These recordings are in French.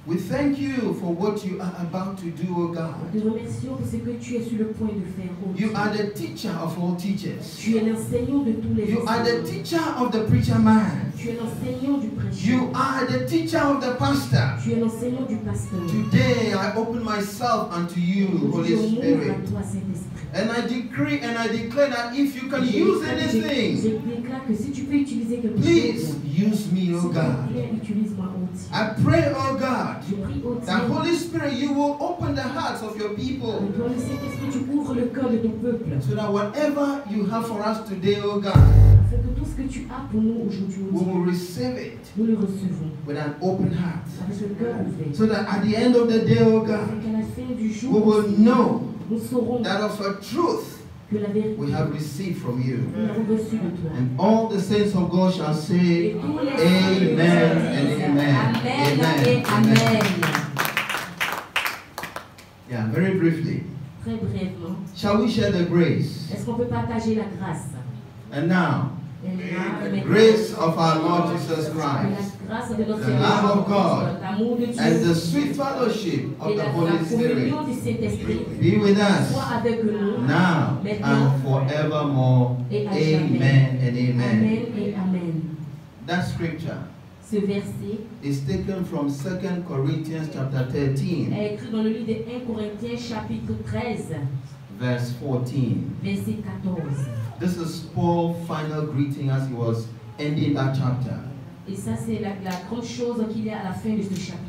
We thank you for what you are about to do, O God. Nous te remercions pour ce que tu es sur le point de faire, oh Dieu. You are the teacher of all teachers. Tu es l'enseignant de tous les You are the enseignants. teacher of the preacher man. Tu es l'enseignant du prêcheur. You are the teacher of the pastor. Tu es l'enseignant du pasteur. Today I open myself unto you, Holy Je m'ouvre Spirit. à toi, Saint-Esprit. And I decree and I declare that if you can Je use déclare anything, que si tu peux utiliser quelque please chose, use me, s'il O te God. plaît, utilise-moi, oh Dieu. I pray, O God, Je prie, oh that Dieu, Holy Spirit, you will open the hearts of your people toi, le Saint-Esprit, tu ouvres le cœur de ton peuple, so that whatever you have for us today, O God, afin que tout ce que tu as pour nous aujourd'hui, oh we will Dieu, receive it nous le recevons with an open heart. avec le cœur ouvert. So that at the end of the day, O Afin God, qu'à la fin du we jour, will know nous saurons that of a truth que la vérité, we have received from you. nous l'avons reçue de toi. And all the saints of God shall say, Et tous les Amen and disent, amen. Amen et Amen. Yeah, very briefly. Très brièvement, Shall we share the grace? est-ce qu'on peut partager la grâce? And now, Et là, the grace of our Lord Jesus Christ, la grâce de notre the Seigneur, love of God, l'amour de Dieu, and the sweet fellowship et of the la Holy Spirit communion du Saint-Esprit be with us soit avec nous, now maintenant and forevermore. et à jamais. Amen and amen. Amen et Amen. That scripture Ce verset is taken from 2 Corinthians chapter 13, est écrit dans le livre de 1 Corinthiens chapitre 13, verse 14. verset 14. This is Paul's final greeting as he was ending that chapter. Et ça, c'est la grande chose qu'il y a à la fin de ce chapitre.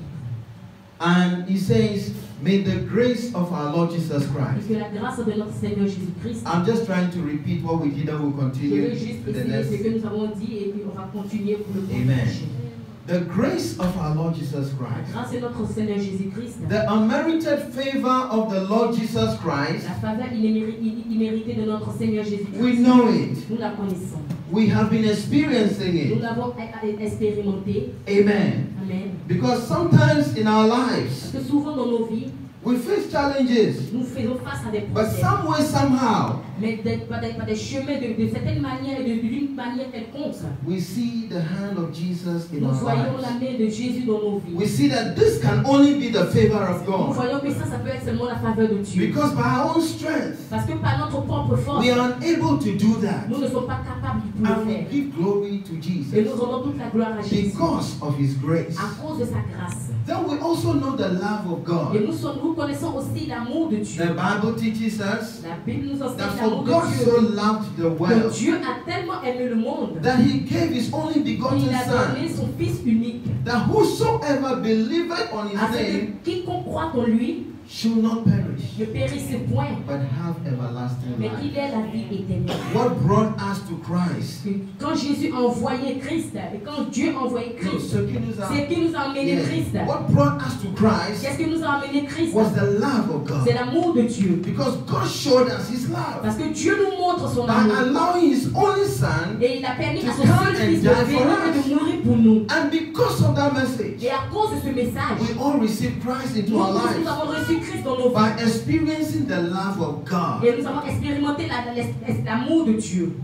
And he says, may the grace of our Lord Jesus Et Christ. que la grâce de notre Seigneur Jésus-Christ, I'm just trying to repeat what we did and we'll je continue vais juste with the essayer ce next. que nous avons dit et puis on va continuer pour le Amen. prochain. The grace of our Lord Jesus La Christ. grâce de notre Seigneur Jésus-Christ, The unmerited favor of the Lord Jesus Christ. la faveur imméritée de notre Seigneur Jésus-Christ, We know it. nous la connaissons. We have been experiencing Nous it. l'avons expérimenté. Amen. Amen. Because sometimes in our Parce lives, que souvent dans nos vies, we face challenges. nous faisons face à des But problèmes. some way, somehow, Mais par des chemins de certaines manières et d'une manière quelconque, we see the hand of Jesus in nous our voyons la lives. main de Jésus dans nos vies. We see that this can only be the favor of Nous God. voyons que ça peut être seulement la faveur de Dieu. Because by our own strength, Parce que par notre propre force, we are unable to do that. nous ne sommes pas capables de And le we faire. give glory to Et Jesus nous rendons toute la gloire à Jésus because of His grace. à cause de sa grâce. Then we also know the love of Et God. nous connaissons aussi l'amour de Dieu. The Bible teaches us La Bible nous enseigne that l'amour for de God Dieu. so loved the Que world Dieu a tellement aimé le monde that He gave His only begotten qu'il a donné Son, son Fils unique. that whosoever believeth on His Afin name que quiconque croit en lui should not perish, ne périsse point, but have everlasting mais qu'il life. ait la vie éternelle. What brought us to Christ? Que quand Jésus a envoyé Christ, et quand Dieu a envoyé No, Christ, ce qui nous a- c'est qui nous a amené Yes. Christ. What brought us to Christ Qu'est-ce qui nous a amené Christ? was the love of C'est God. l'amour de Dieu. Because God showed us His love Parce que Dieu nous montre son by amour. allowing His only Son, Et il a permis to à son come seul and Fils de die for venir et us. de mourir pour nous. and because of that message, Et à cause de ce message, we all received Christ into nous our tous lives nous avons reçu Christ dans nos vies. by experiencing the love of God. Et nous avons expérimenté l'amour de Dieu.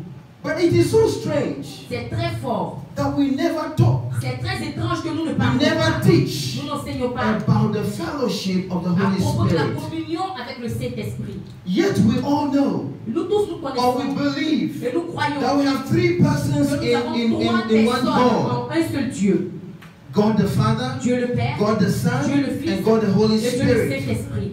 But it is so strange C'est très fort. that we never talk, C'est très étrange que nous ne we parlons never pas. teach Nous n'enseignons pas about the fellowship of the à Holy propos de la Spirit. communion avec le Saint-Esprit. Yet we all know, Nous tous nous or we connaissons believe, et nous croyons that we have three persons que nous avons in trois one personnes God. en un seul Dieu. God the Father, Dieu le Père, God the Son, Dieu le Fils and God the Holy et Dieu le Spirit. Saint-Esprit.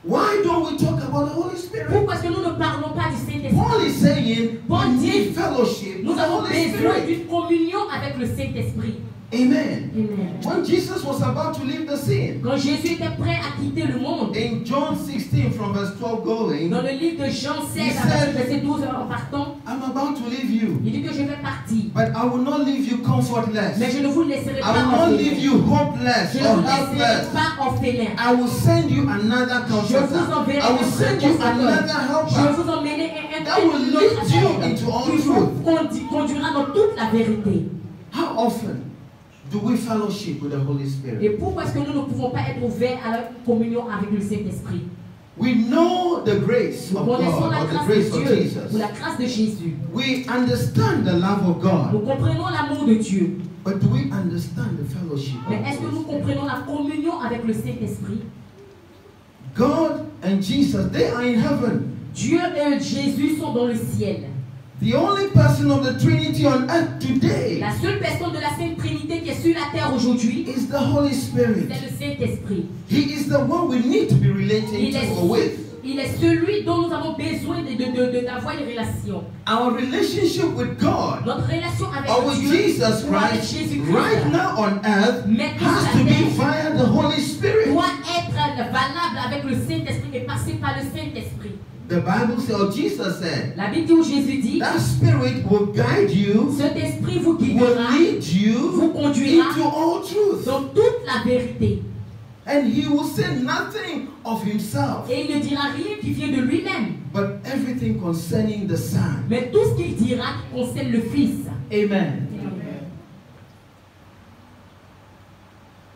Why don't we talk about the Holy Spirit? Pourquoi est-ce que nous ne parlons pas du Saint-Esprit? Paul is saying Paul we dit, need fellowship Nous with the avons Holy besoin Spirit. d'une communion avec le Saint-Esprit. Amen. Amen. When Jesus was about to leave the scene, Quand Jésus était prêt à quitter le monde, in John 16 from verse 12 going, dans le livre de Jean 16, He à said, verset 12 en partant, I'm about to leave you, il dit que je vais partir. but I will not leave you comfortless. Mais je ne vous laisserai I pas will not leave orphelin. you hopeless Je ne or vous laisserai helpless. pas orphelin. I will send you another Je vous comforter. enverrai I will un send you consolateur. another Je helper. vous emmènerai That will un lead autre you aide into all qui vous truth. conduira dans toute la vérité. How often do we fellowship with the Holy Et Spirit? pourquoi est-ce que nous ne pouvons pas être ouverts à la communion avec le Saint-Esprit? We know the grace Nous of connaissons God, la or the grâce grace de of Dieu, Jesus. ou la grâce de Jésus. We understand the love of Nous God, comprenons l'amour de Dieu. but do we understand the fellowship of Mais the est-ce que Holy nous Spirit? comprenons la communion avec le Saint-Esprit? God and Jesus, they are in heaven. Dieu et Jésus sont dans le ciel. The only person of the Trinity on earth today La seule personne de la Sainte Trinité qui est sur la terre aujourd'hui, is the Holy Spirit. c'est le Saint-Esprit. He is the one we need to be relating Il est, to or with. il est celui dont nous avons besoin d'avoir une relation. Our relationship with God Notre relation avec or with Dieu Jesus ou avec Christ Jésus-Christ right now on earth maintenant has sur to la be terre via the Holy Spirit. doit être valable avec le Saint-Esprit et passer par le Saint-Esprit. The Bible says, or Jesus said, La Bible dit où Jésus dit, that Spirit will guide you, cet esprit vous will guidera, lead vous you conduira into all truth. dans toute la vérité. And he will say nothing of himself, Et il ne dira rien qui vient de lui-même, but everything concerning the Son. mais tout ce qu'il dira concerne le Fils. Amen.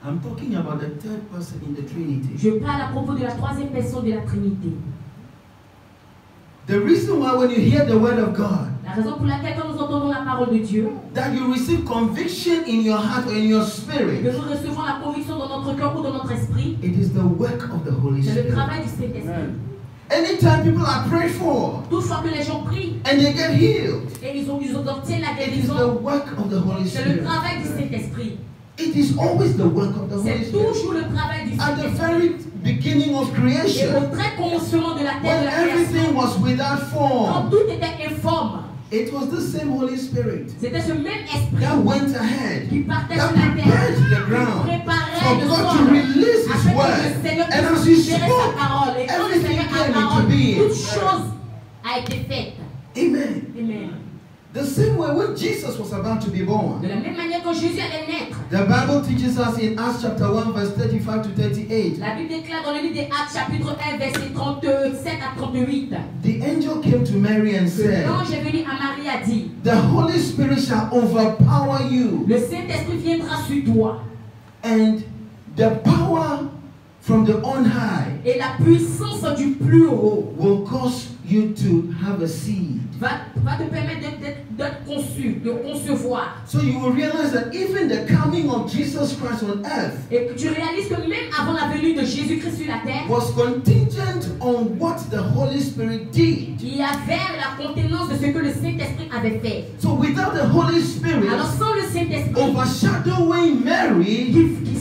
I'm talking about the third person in the Trinity. Je parle à propos de la troisième personne de la Trinité. The reason why when you hear the word of God, La raison pour laquelle quand nous entendons la parole de Dieu, that you receive conviction in your heart or in your que spirit, nous recevons la conviction dans notre cœur ou dans notre esprit, it is the work of the Holy c'est le Spirit. travail du Saint-Esprit. Anytime people are prayed for Toutefois que les gens prient and they get healed, et ils obtiennent la it is the guérison, work of the Holy c'est le Spirit. travail du Saint-Esprit. It is always the work of the Holy C'est Spirit. toujours le travail du At the Saint-Esprit. very beginning of Et creation, au très commencement de la terre, when de la création, everything was without quand form, tout était informe, it was the same Holy Spirit c'était ce même esprit that went ahead, qui partait that sur la terre, prepared the qui ground préparait for le God to sol, release His afin que word. le Seigneur And as He puisse libérer sa spoke, parole. Et quand le everything Seigneur a came parole, into being. toute chose a été faite. Amen. Amen. The same way when Jesus was about to be born, De la même manière que Jésus allait naître, the Bible teaches us in Acts chapter 1 verse 35 to 38. la Bible déclare dans le livre des Actes chapitre 1 verset 37 à 38. The angel came to Mary and said, L'ange est venu à Marie a dit, the Holy Spirit shall overpower you, le Saint-Esprit viendra sur toi and the power from the on high et la puissance du plus haut will cause you to have a seed. va te permettre d'être conçu, de concevoir. So you will realize that even the coming of Jesus Christ on earth Et que tu réalises que même avant la venue de Jésus-Christ sur la terre, was contingent on what the Holy Spirit did. il y avait la contenance de ce que le Saint-Esprit avait fait. So without the Holy Spirit Alors sans le Saint-Esprit, overshadowing Mary,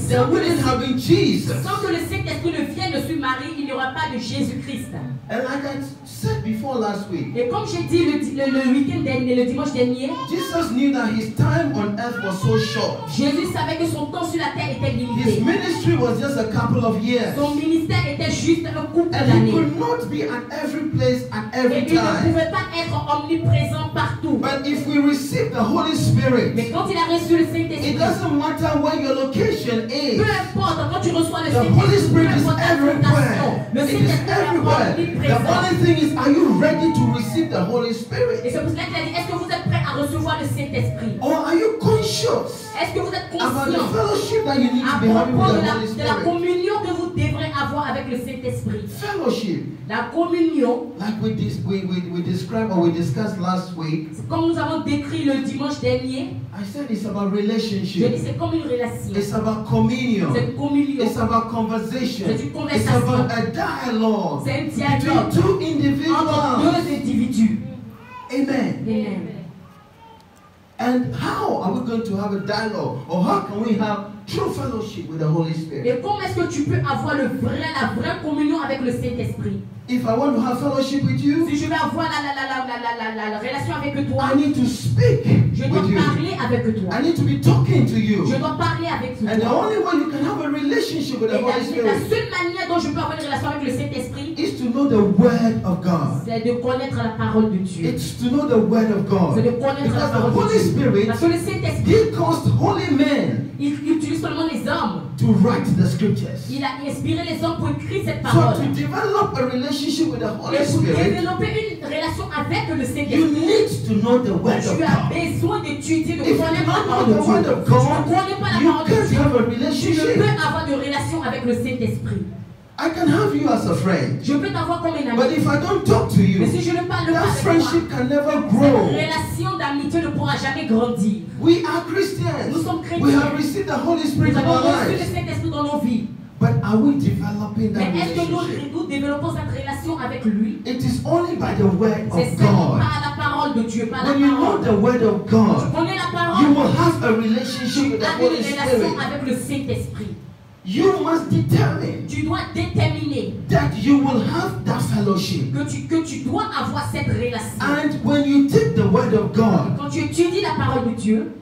there wouldn't have been Jesus. sans que le Saint-Esprit ne vienne sur Marie, il n'y aura pas de Jésus-Christ. And like I said before last week, Et comme j'ai dit le week-end dernier, le dimanche dernier, Jesus knew that his time on earth was so short. Jésus savait que son temps sur la terre était His limité. ministry was just a couple of years. Son ministère était juste un couple And he d'années. could not be at every place at Et every il ne time. pouvait pas être omniprésent partout. But if we receive the Holy Spirit, Mais quand il a reçu le it Saint-Esprit, doesn't matter where your location is. peu importe, quand tu reçois le The Holy Saint-Esprit, peu Spirit is importe ta everywhere. fondation, le It is Saint-Esprit est everywhere. The omniprésent. only thing is, are you ready to receive the Holy Et Spirit? c'est pour cela qu'il a dit, est-ce que vous êtes prêts à recevoir le Saint-Esprit? Or are you conscious Est-ce que vous êtes about the conscient fellowship that you need à to be having propos with de the Holy la Spirit? communion que vous devrez avoir avec le Saint-Esprit. Fellowship, La communion, like we described or we discussed last week, comme nous avons décrit le dimanche dernier, I said it's about je dis relationship. c'est comme une relation. It's about communion. C'est une communion. It's about conversation. C'est une It's conversation. about a dialogue C'est un between dialogue two entre individuals. deux individus. Amen. Amen. And how are we going to have a dialogue, or how can we have true fellowship with the Holy Spirit? Et comment est-ce que tu peux avoir la vraie communion avec le Saint-Esprit? If I want to have fellowship with you, Si je veux avoir la relation avec toi, I need to speak je dois with you. parler avec toi. I need to be talking to you. Je dois parler avec And the toi. only way you can have a relationship with the Et Holy la Spirit seule manière dont je peux avoir une relation avec le Saint-Esprit, is to know the Word of God. c'est de connaître la parole de Dieu. It's to know the Word of God. C'est de connaître la Because the parole de Holy Dieu. Spirit, Parce que le Saint-Esprit, He caused holy men il utilise seulement les hommes. to write the scriptures. Il a inspiré les hommes pour écrire cette So parole. to develop a relationship with the Holy Et pour Spirit, développer une relation avec le you Saint-Esprit, need to know the Word of tu as God. besoin d'étudier, de If you connaître la don't parole know de the Dieu. Word Si of tu ne God, connais pas la you parole de can't Dieu, have a tu ne peux relationship. avoir de relation avec le Saint-Esprit. I can have you as a friend, Je peux t'avoir comme un but ami. if I don't talk to you, Mais si je ne parle pas that avec toi, friendship can never cette grow. relation d'amitié ne pourra jamais grandir. We are Christians. Nous sommes chrétiens. We have received the Holy Spirit Nous in avons our reçu le lives. Saint-Esprit dans nos vies. But are we developing that Mais est-ce que relationship? nous développons cette relation avec lui? It is only by the Word C'est of seulement God. par la parole de Dieu, par la When you know parole. the Word of Tu God, connais la you parole, will have a relationship tu with the as une Holy relation Spirit. avec le Saint-Esprit. You must determine Tu dois déterminer that you will have that fellowship. que tu dois avoir cette relation. And when you take the Word of God, Quand tu étudies la parole de Dieu,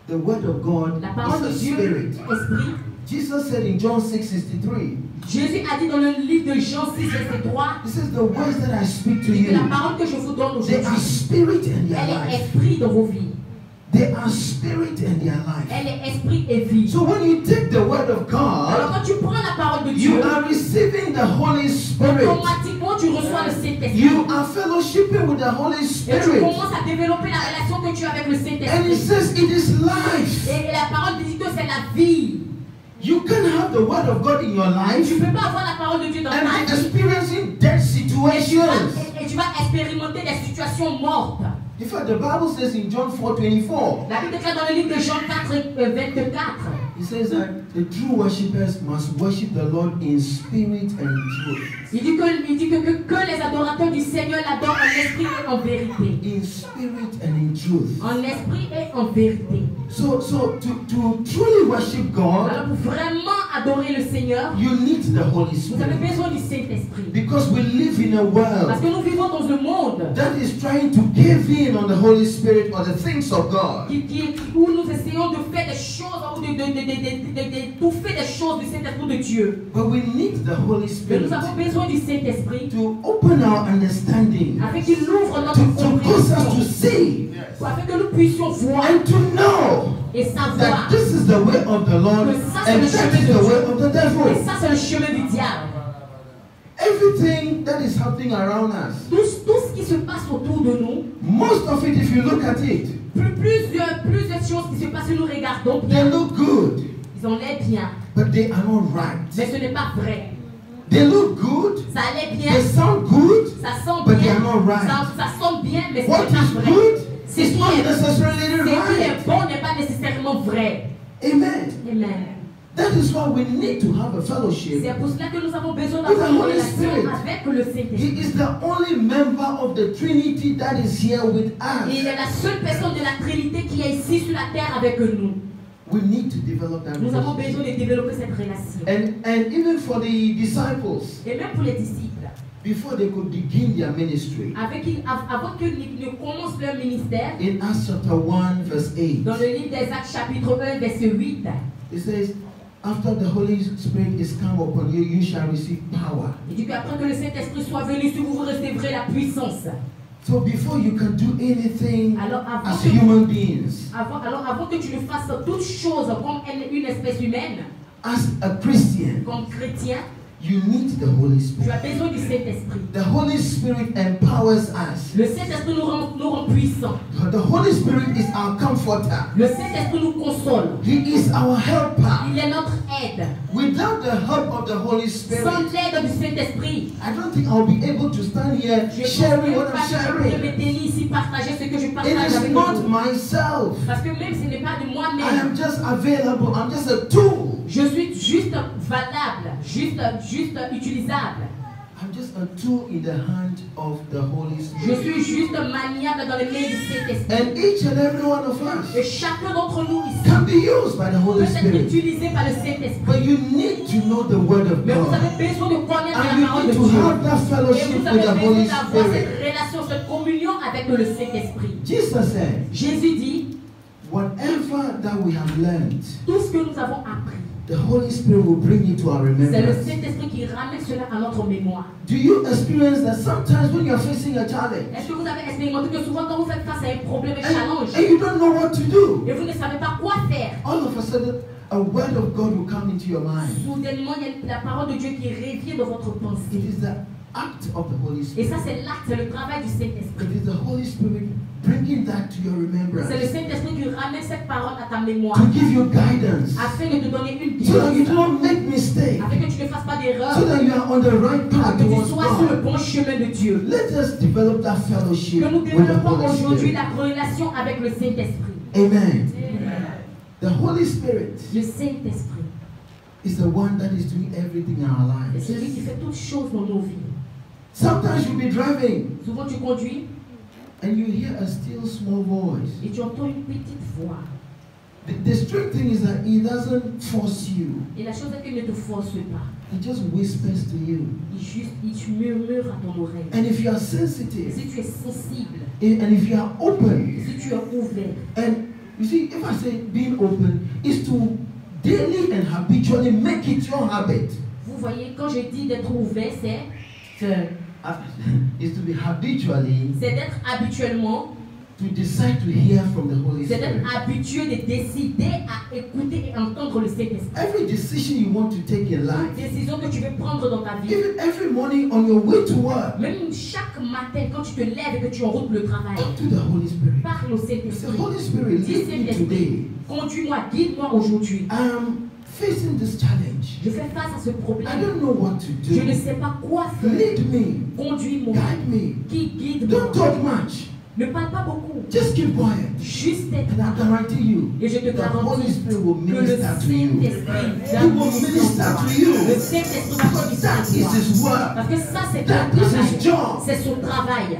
the Word of God la parole de is a Dieu, spirit. Esprit, Jesus said in John 6:63, Jésus a dit dans le livre de Jean 6, verset 3, He says, the words that I speak to il dit que la you, parole que je vous donne they are aujourd'hui, spirit and they are elle est life. esprit dans vos vies. They are spirit and they are life. Elle est esprit et vie. So when you take the Word of Alors God, quand tu prends la parole de you Dieu, are receiving the Holy Spirit. automatiquement tu reçois le Saint-Esprit. You are fellowshipping with the Holy Et tu Spirit. commences à développer la relation que tu as avec le And He Saint-Esprit. says it is life. Et la parole dit que c'est la vie. You can have the Word of God in your Tu life ne peux pas avoir la parole de Dieu dans ta and be vie. experiencing dead situations. Et tu vas expérimenter des situations mortes. In fact, the Bible says in John 4:24, La Bible déclare dans le livre de Jean 4, 24. it says that the true worshippers must worship the Lord in spirit and truth. Il dit que les adorateurs du Seigneur l'adorent en esprit et en vérité. In spirit and in truth. En esprit et en vérité. So to truly worship God, Alors pour vraiment adorer le Seigneur, you need the Holy vous avez Spirit. besoin du Saint-Esprit. Because we live in a Parce world que nous vivons dans un monde that is trying to give in on the Holy Spirit or the things of God. où nous essayons de faire des choses, ou d'étouffer des choses du Saint-Esprit de Dieu. But we need the Holy Mais Spirit nous avons besoin du Saint-Esprit to open our understanding, afin qu'il ouvre notre to cause us to compréhension, see afin que nous puissions voir and to know et that savoir. this is the way of the Lord and that is the way of the Et devil. ça, c'est le chemin du diable. Everything that is happening around us, Tout ce qui se passe autour de nous, most of it, if you look at it, plusieurs choses qui se passent, nous regardons they bien. look good, Ils ont l'air bien, but they are not right. mais ce n'est pas vrai. They look good, Ça a l'air bien, they sound good, ça sent but they bien, are not right. ça sonne bien, mais ce What n'est pas is vrai. good Ce is qui not est necessarily right. bon n'est pas nécessairement vrai. Amen. Amen. That is why we need to have a fellowship. C'est pour cela que nous avons besoin With the d'avoir une Holy relation Spirit. avec le Saint-Esprit. He is the only member of the Trinity that is here with us. Il est la seule personne de la Trinité qui est ici sur la terre avec nous. We need to develop that Nous avons relationship. besoin de développer cette relation. And even for the disciples, Et même pour les disciples, before they could begin their ministry, avant qu'ils ne commencent leur ministère, in Acts chapter 1 verse 8, dans le livre des Actes chapitre 1 verset 8, it says, after the Holy Spirit is come upon you, you shall receive power. il dit qu'après que le Saint-Esprit soit venu sur vous, vous recevrez la puissance. So before you can do anything Alors as human beings, avant que tu ne fasses toutes choses comme une espèce humaine, as a Christian, comme chrétien, You need the Holy Tu as Spirit. besoin du Saint-Esprit. The Holy Spirit empowers us. Le Saint-Esprit nous rend puissants. The Holy Spirit is our comforter. Le Saint-Esprit nous console. He is our helper. Il est notre aide. Without the help of the Holy Spirit, Sans l'aide du Saint-Esprit, I don't think I'll be able to stand here je sharing ne what peux I'm pas sharing. me tenir ici, partager ce que je It partage is avec not vous. myself. Parce que même ce n'est pas de I moi-même. am just available. I'm just a tool. Je suis juste valable, juste utilisable. I'm just a tool in the hand of the Holy Je Spirit. suis juste maniable dans les mains du Saint-Esprit. And each and every one of Et us chacun d'entre nous ici can be used by the peut Holy être Spirit. utilisé par le Saint-Esprit. But you need to know the Word of Mais vous God. avez besoin de connaître And la you parole need de to Dieu. have that Et fellowship vous with avez the besoin Holy d'avoir cette Spirit. relation, cette communion avec le Saint-Esprit. Jesus said, Jésus dit, whatever that we have learned, tout ce que nous avons appris, the Holy Spirit will bring it to our c'est le remembrance. Saint-Esprit qui ramène cela à notre mémoire. Do you experience that sometimes when you're facing a challenge Est-ce que vous avez expérimenté que souvent quand vous faites face à un problème, un challenge, and you don't know what to do, et vous ne savez pas quoi faire, all of a sudden a word of God will come into your mind. soudainement il y a la parole de Dieu qui revient dans votre It pensée. is the act of the Holy Et Spirit. ça c'est l'acte, c'est le travail du Saint-Esprit. It is the Holy Spirit bringing that to your C'est le remembrance Saint-Esprit qui ramène cette parole à ta mémoire to give you guidance afin de te donner une so that you guidance, do not make mistake, afin que tu ne fasses pas d'erreur, so that you are on the right path que tu towards sois sur le God. bon chemin de Dieu. Let us develop that fellowship Que nous with the développons Holy aujourd'hui Spirit. la relation avec le Saint-Esprit. Amen. The Holy Spirit Le Saint-Esprit is the one that is doing everything in our est lives. celui qui fait toutes choses dans nos vies. Sometimes you'll be driving Souvent tu conduis and you hear a still small voice. et tu entends une petite voix. The strange thing is that he doesn't force you. Et la chose est qu'il ne te force pas. He just whispers to you. Il murmure à ton oreille. And if you are sensitive, Si tu es sensible, and if you are open, si tu es ouvert, and you see, if I say being open, is to daily and habitually make it your habit. vous voyez, quand je dis d'être ouvert, Is to be habitually c'est d'être habituellement, to decide to hear from the Holy c'est d'être Spirit. habitué de décider à écouter et entendre le Saint-Esprit. Every decision you want to take in Une life, décision que tu veux prendre dans ta vie, even every morning on your way to work, même chaque matin quand tu te lèves et que tu es en route pour le travail, talk to the Holy Spirit. parle au Say, Saint-Esprit. Holy Spirit, Dis lead me Saint-Esprit, today. conduis-moi, guide-moi aujourd'hui. I'm facing this challenge. Je fais face à ce I problème. don't know what to Je ne do. sais pas quoi faire. Lead me, Conduis-moi, guide me. guide-moi. Don't talk much. Ne parle pas beaucoup. Just keep quiet. Juste être And là. I guarantee you, Et je te the Holy garantis Spirit will que le minister to you. Saint-Esprit He will minister to you. Le Saint-Esprit va Because ministrer that à is toi. His work. Parce que ça, c'est That ton is travail. His job. C'est son travail.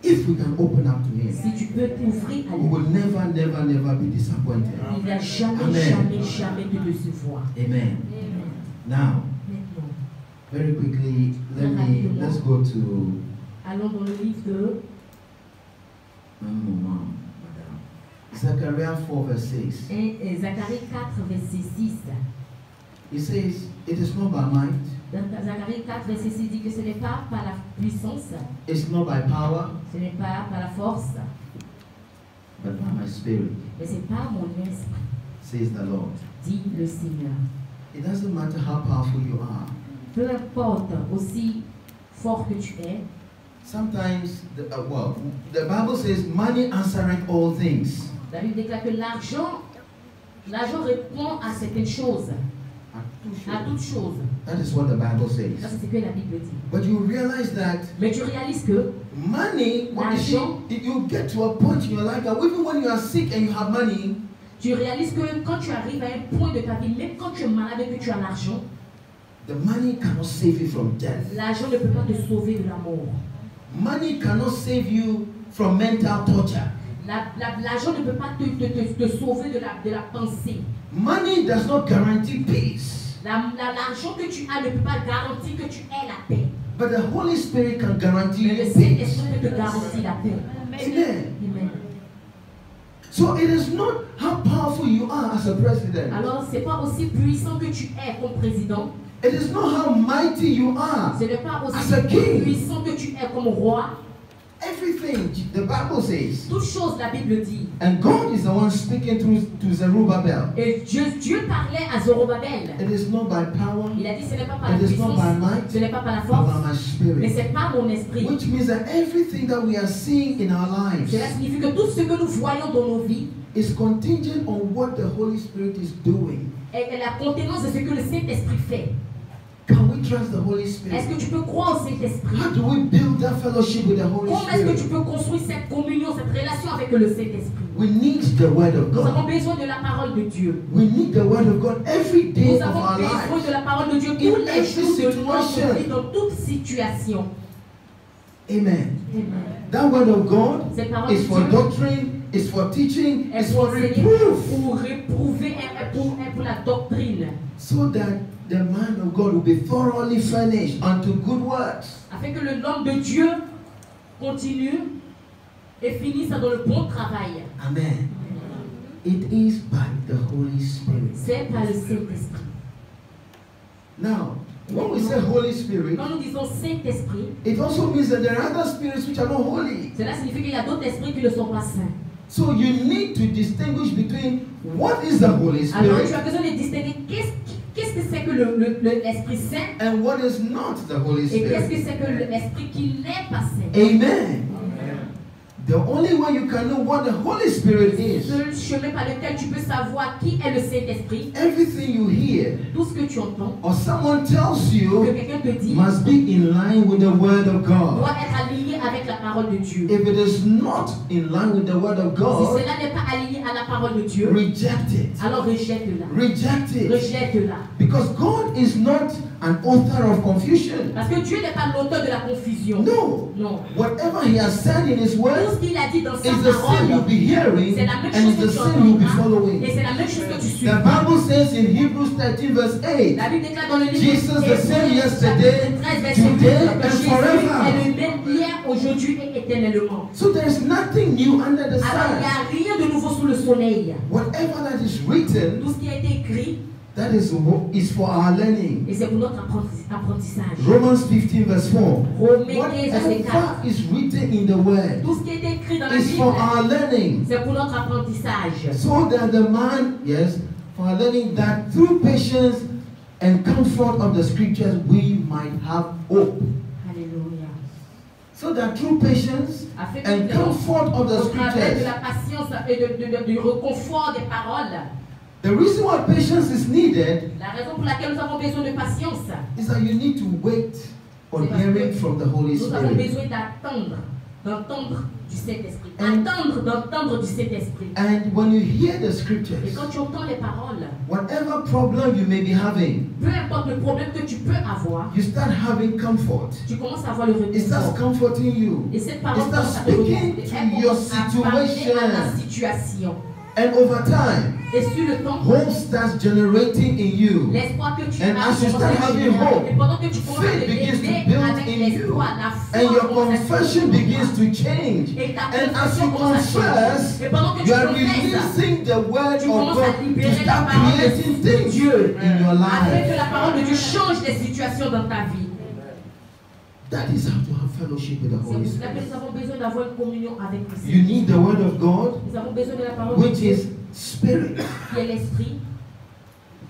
If we can open up to Him, Si tu peux t'ouvrir à we lui, will never, never, never be disappointed. il ne va jamais, Amen. jamais, jamais te décevoir. Amen. Now, Maintenant, very quickly, let's go to allons dans le livre de Zechariah 4 verse 6. et Zacharie 4, verset 6. It says, it is not by might, Dans Zacharie 4, verset 6 dit que ce n'est pas par la puissance, it's not by power, ce n'est pas par la force, but by my spirit, mais c'est par mon esprit, says the Lord. dit le Seigneur. It doesn't matter how powerful you are. Peu importe aussi fort que tu es, Sometimes, the Bible says, money answereth all things. la Bible déclare que l'argent répond à certaines choses, à toutes choses. That is what the Bible Ça, says. c'est ce que la Bible dit. But you realize that Mais tu réalises que money, you get to a point in your life that even when you are sick and you have money, tu réalises que quand tu arrives à un point de ta vie, même quand tu es malade et que tu as l'argent, the money cannot save you from death. l'argent ne peut pas te sauver de la mort. Money cannot save you from mental torture. L'argent ne peut pas te sauver de la pensée. Money does not guarantee peace. L'argent que tu as ne peut pas garantir que tu aies la paix. But the Holy Spirit can guarantee Mais le you peace. Saint-Esprit peut te garantir la paix. Amen. Amen. So it is not how powerful you are as a president. Alors, ce n'est pas aussi puissant que tu es comme président. It is not how mighty you are. Ce n'est pas As a aussi king. puissant que tu es comme roi. Everything the Bible says. Toute chose, la Bible dit. And God is the one speaking to Zerubbabel. Et Dieu parlait à Zorobabel. It is not by power. Il a dit ce n'est pas par la It is puissance, not by might, ce n'est pas par la but force, by my mais spirit. c'est pas mon esprit. Which means that everything that we are seeing in our lives Cela signifie que tout ce que nous voyons dans nos vies is contingent on what the Holy Spirit is doing. est la contenance de ce que le Saint-Esprit fait. Can we trust the Holy Est-ce Spirit? que tu peux croire au Saint-Esprit? How do we build that fellowship with the Holy Comment est-ce que tu Spirit? peux construire cette communion, cette relation avec le Saint-Esprit? We need the Word of Nous avons God. besoin de la parole de Dieu. We need the Word of God every day Nous of avons our besoin lives. de la parole de Dieu In tous les every jours de notre situation. vie, dans toute situation. Amen. Amen. That Word of God Cette parole is de for Dieu doctrine, is for teaching, est is for enseignée reproof. pour réprouver et pour la doctrine, So that the man of God will be thoroughly furnished unto good works. afin que l'homme de Dieu continue et finisse dans le bon travail. Amen. It is by the Holy Spirit. C'est par le Saint-Esprit. Now, when we say Holy Spirit, Quand nous disons Saint-Esprit, it also means that there are other spirits which are not holy. cela signifie qu'il y a d'autres esprits qui ne sont pas saints. So you need to distinguish between what is the Holy Alors tu Spirit as besoin de distinguer qu'est-ce que c'est que l'Esprit Saint and what is not the Holy et qu'est-ce Spirit. que c'est que l'Esprit qui n'est pas saint. Amen. The only way you can know what the Holy Spirit is, Le chemin par lequel tu peux savoir qui est le Saint-Esprit, everything you hear tout ce que tu entends, or someone tells que you quelqu'un te dit, must be in line with the Word of God. doit être aligné avec la parole de Dieu. If it is not in line with the Word of Si God, cela n'est pas aligné à la parole de Dieu, reject it. alors rejette-la. Reject it. Rejette-la. Because God is not an author of confusion. Parce que Dieu n'est pas l'auteur de la confusion. No. Non. Whatever He has said in His Tout Word ce qu'il a dit dans sa is the same you'll parole, be hearing c'est la même and chose it's que the tu same you'll be entendras. Et following. c'est la même chose que tu The suivras. Bible says in Hebrews 13 verse 8, La Bible déclare dans le livre Jesus the same yesterday, 13, verset 8, today, que and Jésus forever. est le même hier, aujourd'hui et éternellement. So there's nothing new under the Alors il n'y sun. a rien de nouveau sous le soleil. Whatever that is written, Tout ce qui a été écrit, that is for our learning. et c'est pour notre apprentissage. Romans 15 verse 4. Romains 15, verset 4. Whatever is written in the Word Tout ce qui a été écrit dans la is for Bible, our learning. c'est pour notre apprentissage. So that the man, yes, for our learning that through patience and comfort of the scriptures we might have hope. Alléluia. So that through patience Afin que and nous ayons, comfort of the au travers de scriptures. la patience et du reconfort des paroles, The reason why patience is needed la raison pour laquelle nous avons besoin de patience, is that you need to wait on C'est parce hearing que from the Holy nous avons Spirit. besoin d'entendre du Saint-Esprit. And- D'entendre du Saint-Esprit. And when you hear the Et scriptures, quand tu entends les paroles, whatever problem you may be having, peu importe le problème que tu peux avoir, you start having comfort. tu commences à avoir le It starts réconfort. comforting you. Et cette parole It starts commence à te speaking reconforter. to Elle your commence à parler à ta situation. situation. And over time, Et sur le temps, hope starts generating in you. l'espoir que tu And as as you commence start à having générer. hope, Et pendant que tu commences à faith te begins to lever build avec in you. l'espoir, la foi And your commence à se confession développer. begins to change. Et ta And as confession you commence à confess, changer. Et pendant que tu you are confesses, releasing the word tu of commences à God to libérer la start parole creating de things Dieu in your afin que life. la parole de Dieu change les situations dans ta vie. That is how to have fellowship with the C'est Holy pour cela que Spirit. nous avons besoin d'avoir une communion avec le You Seigneur. need the word of God, Nous avons besoin de la parole de which Dieu, is spirit, qui est l'esprit,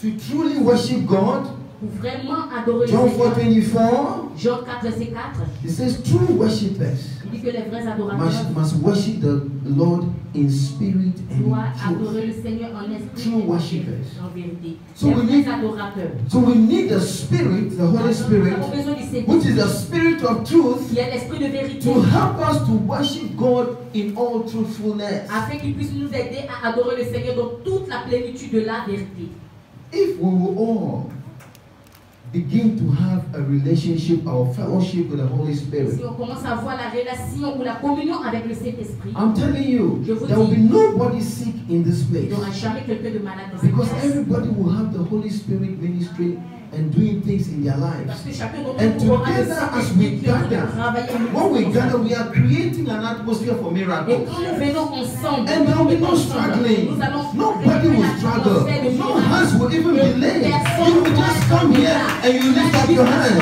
to truly worship God. pour vraiment adorer John le Seigneur. 4:24, Jean 4, verset 4, it says true worshippers il dit que les vrais adorateurs must worship the Lord in spirit and doivent in truth. adorer le Seigneur en esprit True et worshippers. en vérité. So Les we vrais need- adorateurs. So we need the spirit, the Holy Nous Spirit, avons besoin du which Saint-Esprit, is the spirit of truth, qui est l'esprit de vérité, to help us to worship God in all truthfulness. afin qu'il puisse nous aider à adorer le Seigneur dans toute la plénitude de la vérité. If we will all begin to have a relationship or fellowship with the Holy Spirit, Si on commence à avoir la relation ou la communion avec le Saint-Esprit, I'm telling you, Je vous there will dis- be nobody sick in this il place. n'y aura jamais quelqu'un de malade dans cette Because place. everybody will have the Holy Spirit ministry and doing things in their Parce lives. que chacun d'entre And nous aura le together, as Saint-Esprit we qui est en train de gather, travailler avec when we nous. gather, we are creating an atmosphere for Et miracles. quand nous venons ensemble, And there will be no nous struggling. allons Nobody will struggle. No hands will even be laid. You will just come here and you lift up your hands.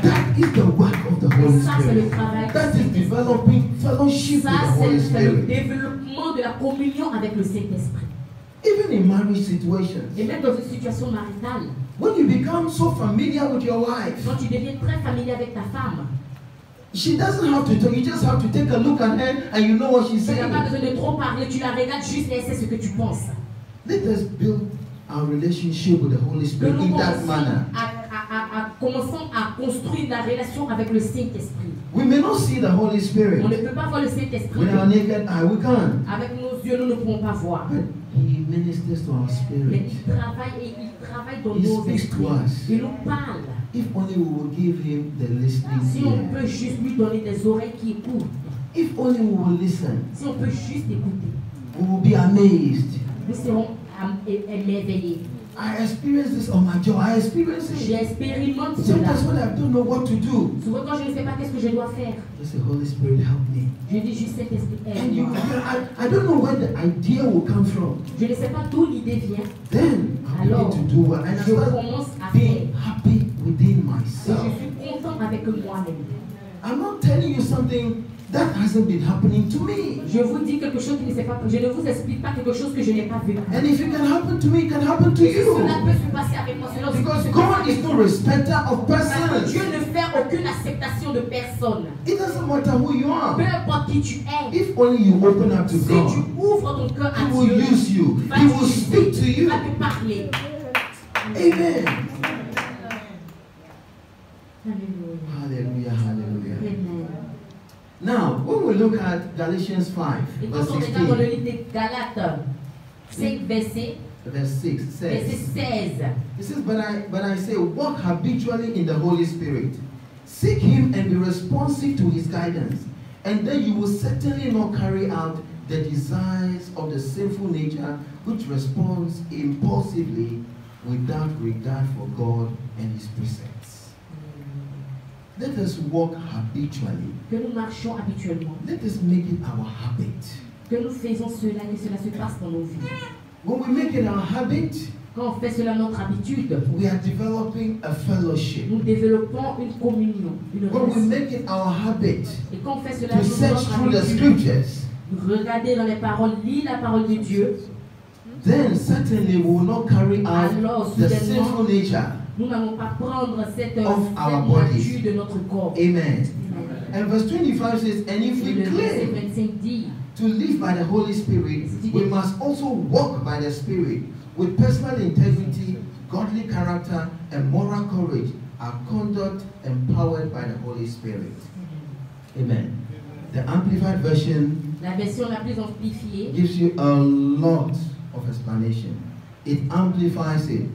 That is the work of the Holy Ça, c'est le Spirit. travail. That is developing fellowship Ça, with the Holy c'est le Spirit. développement de la communion avec le Saint-Esprit. Even in marriage situations. Et même dans une situation maritale, When you become so familiar with your wife, quand tu deviens très familier avec ta femme, she doesn't have to talk. You just have to take a look at her and you know what she's tu n'as pas saying. besoin de trop parler, tu la regardes juste et elle sait ce que tu penses. Let us build our relationship with the Holy Que Spirit nous in that manner. commençons à construire la relation avec le Saint-Esprit. We may not see the Holy Spirit On ne peut pas voir le Saint-Esprit. with our naked eye. We can't. Avec nos yeux, nous ne pouvons pas voir. But He ministers to our Mais spirit. il travaille dans He nos speaks to esprits. us. Il nous parle. If only we will give Him the listening Si on ear. peut juste lui donner des oreilles qui écoutent, If only we will listen, si on peut juste écouter, we will be amazed. nous serons émerveillés. I experience this on my job. I experience it. J'expérimente cela. Sometimes when I don't know what to do, Souvent quand je ne sais pas qu'est-ce que je dois faire, just say, Holy Spirit, help me. je dis juste Saint-Esprit, And you, aide-moi. I don't know where the idea will come from. Je ne sais pas d'où l'idée vient. Then I begin Alors, to do what, and I je start commence à faire. being happy within Et myself. je suis content avec moi-même. I'm not telling you something that hasn't been happening to me. Je vous dis quelque chose qui ne s'est pas. Je ne vous explique pas quelque chose que je n'ai pas vu. And if it can happen to me, it can happen to Si you. cela peut se passer avec moi, cela aussi peut Because se passer God avec is moi. no respecter of Parce que persons. Dieu ne fait aucune acceptation de personne. It doesn't matter who you Peu are. importe qui tu es. If only you open up to Si tu God, ouvres ton cœur He à will Dieu, use you. va He will t'utiliser, speak to you. va te parler. Amen. Alléluia. Hallelujah, hallelujah. Amen. Now, when we look at Galatians 5, Et quand verse on regarde dans le 16, livre des Galates, 5 verset verse 6 verset says, 16. it says, but I say, walk habitually in the Holy Spirit. Seek Him and be responsive to His guidance. And then you will certainly not carry out the desires of the sinful nature which responds impulsively without regard for God and His precepts. Let us walk habitually. Que nous marchions habituellement. Let us make it our habit. Que nous faisons cela, que cela se passe dans nos vies. When we make it our habit, Quand on fait cela notre habitude, we are developing a fellowship. nous développons une communion, une When we relation. make it our habit Et quand on fait cela to search notre through the habitude, scriptures, regarder dans les paroles, lire la parole de Dieu, then certainly we will not carry out alors the soudainement, sinful nature. nous n'allons pas prendre cette Of our nature bodies. de notre corps. Amen. Amen. And verse 25 says, and if we Le verset claim 25 dit, to live by the Holy Spirit, we must also walk by the Spirit with personal integrity, godly character, and moral courage, our conduct empowered by the Holy Spirit. Amen. The Amplified Version la version la plus amplifiée, gives you a lot of explanation. It amplifies it.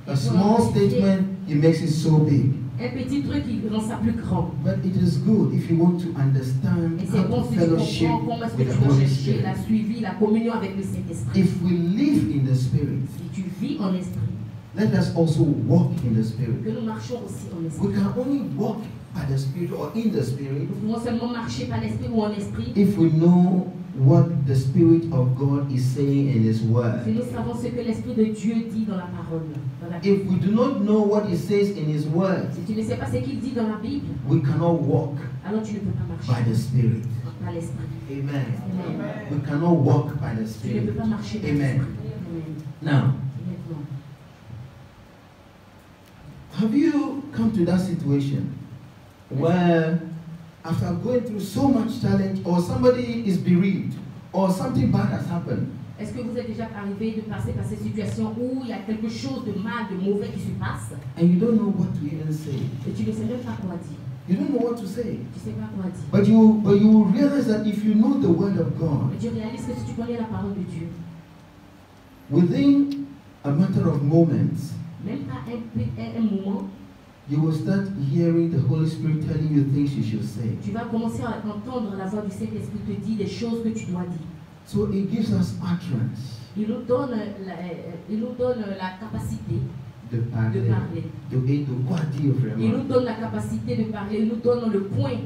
A small statement, it makes it so big. un petit truc qui rend ça plus grand. But it is good if you want to understand Et c'est how bon to si tu fellowship comprends comment est-ce que with tu the dois Holy chercher Spirit. la suivi, la communion avec le Saint-Esprit. If we live in the Spirit, Si tu vis en esprit, let us also walk in the Spirit. que nous marchons aussi en esprit. We can only walk by the Spirit or in the Spirit Nous pouvons seulement marcher par l'esprit ou en esprit if we know what the Spirit of God is saying in His si Word. nous savons ce que l'Esprit de Dieu dit dans la parole. Dans la If we do not know what He says in His Word, Si tu ne sais pas ce qu'il dit dans la Bible, we cannot walk alors tu ne peux pas by marcher the Spirit. par l'esprit. Amen. Amen. We cannot walk by the Tu ne Spirit. peux pas marcher par Amen. l'esprit. Amen. Now, Maintenant, have you come to that situation where after going through so much challenge or somebody is bereaved or something bad has happened, est-ce que vous êtes déjà arrivé de passer par cette situation où il y a quelque chose de mal, de mauvais qui se passe and you don't know what to even say? et tu ne sais même pas quoi dire. You don't know what to say. Tu ne sais pas quoi dire. But you will realize that if you know the word of God, Mais tu réalises que si tu connais la parole de Dieu, within a matter of moments, même pas un moment, you will start hearing the Holy Spirit telling you things you should say. tu vas commencer à entendre la voix du Saint-Esprit te dire des choses que tu dois dire. So it gives us utterance Il nous donne la capacité de de parler. parler. De quoi dire Il nous vraiment. donne la capacité de parler. Il nous donne le point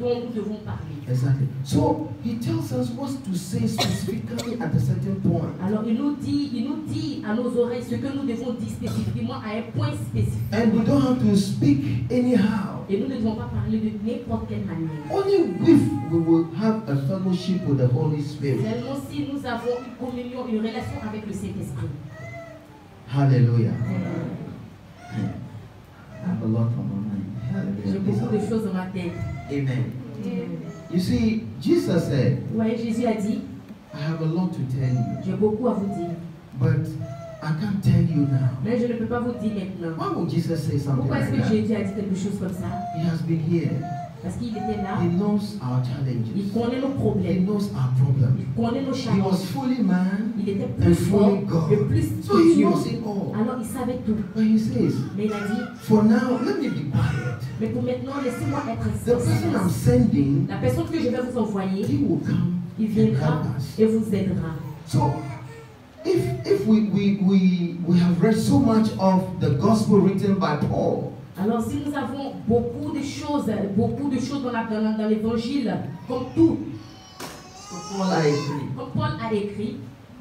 dont nous devons parler. Exactly. So he tells us what to say specifically at a certain point. Alors il nous dit à nos oreilles ce que nous devons dire spécifiquement à un point spécifique. And we don't have to speak anyhow. Et nous ne devons pas parler de n'importe quelle manière. Only if we will have a fellowship with the Holy Spirit. Seulement si nous avons une communion, une relation avec le Saint-Esprit. Hallelujah. I have a lot on my mind. J'ai beaucoup de Hallelujah. choses dans ma tête. Amen. You see, Jesus said, Ouais, Jésus a dit, I have a lot to tell you, j'ai beaucoup à vous dire, but I can't tell you now. mais je ne peux pas vous dire maintenant. Why would Jesus say something Pourquoi est-ce like que that? Jésus a dit quelque chose comme ça? He has been here. Parce qu'il était là, He knows our il challenges. connaît nos He problèmes, knows our problems. il connaît nos He was challenges. fully man Il était and plus fort fully God. et plus So he Dieu. knows it all. Alors il savait tout. But he says, Mais il a dit, for now, let me be quiet. mais pour maintenant, laissez-moi être The person I'm silencieux. sending, La personne que je vais vous envoyer, he will come il and viendra help us. et vous aidera. So, if we have read so much of the gospel written by Paul, Alors si nous avons beaucoup de choses dans l'évangile, comme tout, Paul I agree, comme Paul a écrit,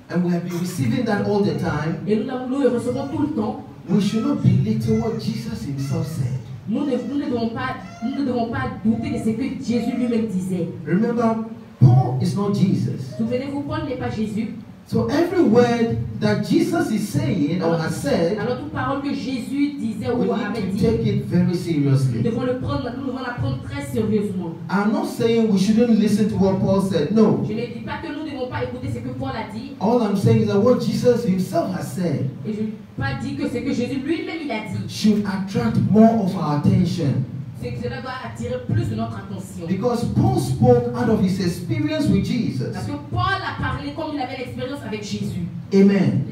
and we have been receiving that all the time, et nous le recevons tout le temps, we should not belittle what Jesus himself said. nous ne devons pas douter de ce que Jésus lui-même disait. Remember, Paul is not Jesus. Souvenez-vous, Paul n'est pas Jésus. So every word that Jesus is saying or has said, Alors toute parole que Jésus disait we ou avait need to dit, take it very nous seriously. devons la prendre très sérieusement. I'm not saying we shouldn't listen to what Paul said. No. Je ne dis pas que nous ne devons pas écouter ce que Paul a dit, All I'm saying is that what Jesus himself has said et je n'ai pas dit que ce que Jésus lui-même il a dit, should attract more of our attention. c'est que cela doit attirer plus de notre attention. Because Paul spoke out of his experience with Jesus. Parce que Paul a parlé comme il avait l'expérience avec Jésus. Amen.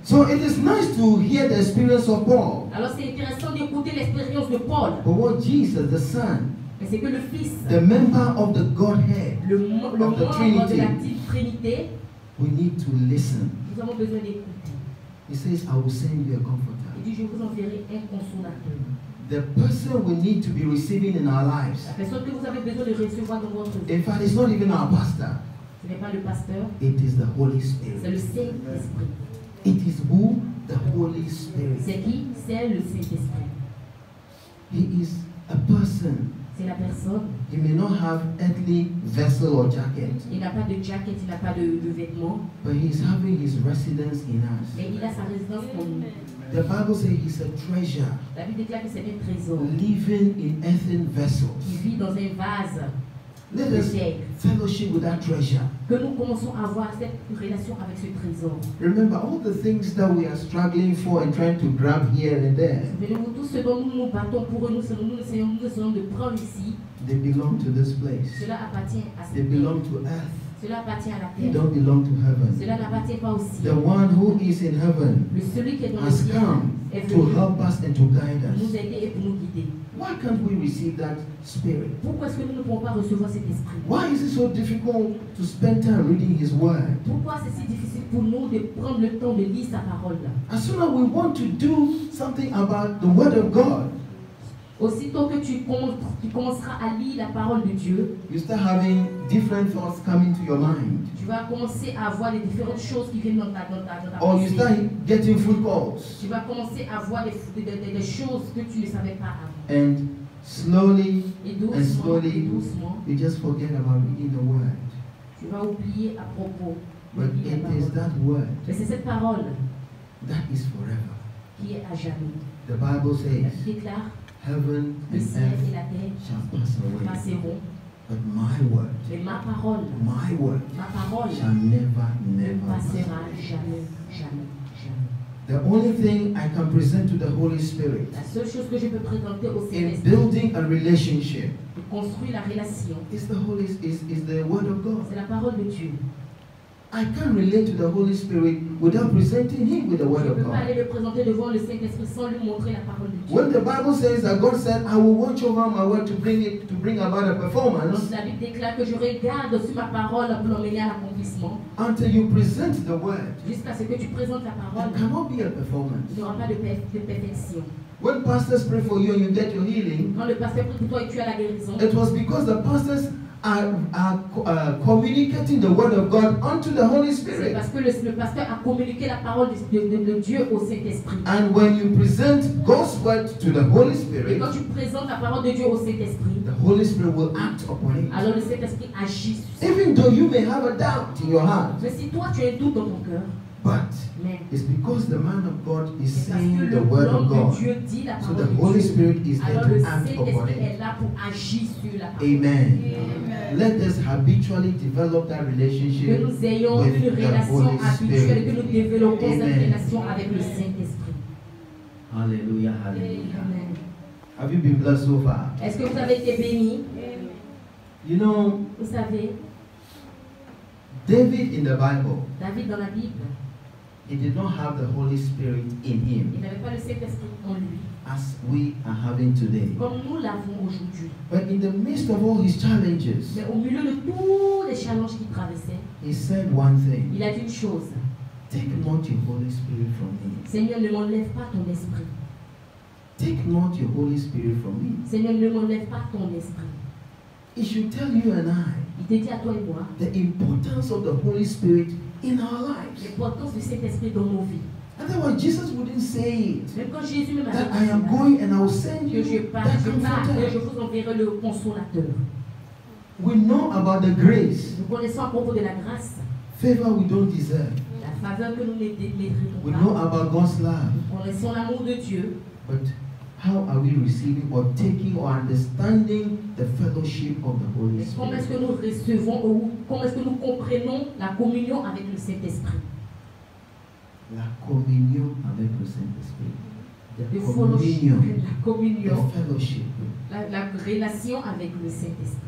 So it is nice to hear the experience of Paul. Alors c'est intéressant d'écouter l'expérience de Paul. But what Jesus, the Son, Mais c'est que le Fils, the member of the Godhead, le membre of the de Trinity, la Trinité, we need to listen. nous avons besoin d'écouter. He says, I will send you a comforter. Il dit, je vous enverrai un consolateur. The person we need to be receiving in our La lives. personne que vous avez besoin de recevoir dans votre vie, In fact, it's not even our pastor. ce n'est pas le pasteur, It is the Holy c'est Spirit. le Saint-Esprit. It is who? The Holy Spirit. C'est qui? C'est le Saint-Esprit. He is a person. C'est la personne. He may not have earthly vessel or jacket, Il n'a pas de jacket, il n'a pas de vêtements, but he's having his residence in us. mais il a sa résidence en nous. The Bible says he's a treasure La Bible déclare que c'est un trésor living in earthen qui vessels. vit dans un vase Let de us terre. fellowship with that treasure. Que nous commençons à avoir cette relation avec ce trésor. Remember all the things that we are struggling for and trying to grab here and there, Souvenez-vous, tout ce dont nous nous battons pour eux, nous essayons de prendre ici, they belong to this place. cela appartient à They cette belong terre. to earth. Cela appartient à la They terre. don't belong to heaven. Cela n'appartient pas au The ciel. one who is in heaven Celui qui est dans le has ciel come est to venu help us and to guide pour nous us. aider et pour nous guider. Why can't we receive that spirit? Pourquoi est-ce que nous ne pouvons pas recevoir cet esprit? Why is it so difficult to spend time reading His Word? Pourquoi c'est si difficile pour nous de prendre le temps de lire sa parole? As soon as we want to do something about the Word of God, Aussitôt que tu commenceras à lire la parole de Dieu, you start having different thoughts coming to your mind. tu vas commencer à voir des différentes choses qui viennent dans ta Or you pensée. start getting food calls. Tu vas commencer à voir des choses que tu ne savais pas avant. And slowly, Et and doucement, slowly, you just forget about reading the Word. tu vas oublier à propos de But lire la it is parole. that Word Mais c'est cette parole that is forever. qui est à jamais. The Bible La says, Bible déclare, heaven le and ciel et earth la terre shall pass away. passeront, But my word, mais ma parole shall never, ne never pass. passera jamais, jamais, jamais. The only thing I can present to the Holy Spirit La seule chose que je peux présenter au in Saint-Esprit building a relationship pour construire la relation, is the Word of God. c'est la parole de Dieu. I can't relate to the Holy Spirit without presenting Him with the Je Word ne of peux pas God. aller le présenter devant le Saint-Esprit sans lui montrer la parole de Dieu. When the Bible says that God said, I will watch over my word to bring about a Donc performance, la Bible déclare que je regarde sur ma parole pour l'emmener à l'accomplissement. until you present the word, Jusqu'à ce que tu présentes la there parole, cannot be a il performance. n'y aura pas de perfection. when pastors pray for you and you get your healing, Quand le pasteur prie pour toi et tu as la guérison, it was because the pastors are communicating the word of God unto the Holy c'est Spirit. parce que le pasteur a communiqué la parole de Dieu au Saint-Esprit. And when you present God's word to the Holy Et Spirit, quand tu présentes la parole de Dieu au Saint-Esprit, the Holy Spirit will act upon it. alors le Saint-Esprit agit sur ça. Even though you may have a doubt in your heart, Mais si toi tu as un doute dans ton cœur, but mais it's because the man of God is c'est parce saying que the word of l'homme de God. Dieu dit la So parole the de Holy Dieu. Spirit is there Alors le to act upon Saint-Esprit it. est là pour agir sur la parole. Amen. Amen. Let us habitually develop that Que relationship nous ayons with une the relation Holy habituelle, que Spirit. nous développons cette Amen. relation avec le Saint-Esprit. Hallelujah, hallelujah. Amen. Have you been blessed so far? Est-ce que vous avez été bénis? You know, Vous savez, David in the Bible, David dans la Bible, he did not have the Holy Spirit in him il n'avait pas le Saint-Esprit en lui, as we are having today. comme nous l'avons aujourd'hui. But in the midst of all his challenges, Mais au milieu de tous les challenges qu'il traversait, he said one thing: il a dit une chose. take not your Holy Spirit from me. Seigneur, ne m'enlève pas ton esprit. Take not your Holy Spirit from me. Seigneur, ne m'enlève pas ton esprit. It should tell you and I Il te dit à toi et moi the importance of the Holy Spirit in our lives. l'importance du Saint-Esprit dans nos vies. Otherwise, Jesus wouldn't say it. Même quand Jésus me m'a That dit I am going and I will send que you je pars, that et je comforter. vous enverrai le consolateur. We know about the grace, Nous connaissons à propos de la grâce, favor we don't deserve. la faveur que nous ne méritons We know pas. about God's love. Nous connaissons l'amour de Dieu. But how are we receiving or taking or understanding the fellowship of the Holy Mais comment est-ce Spirit? que nous recevons ou comment est-ce que nous comprenons la communion avec le Saint-Esprit? La communion avec le Saint-Esprit. Le The fellowship, communion. la communion, The fellowship. la relation avec le Saint-Esprit.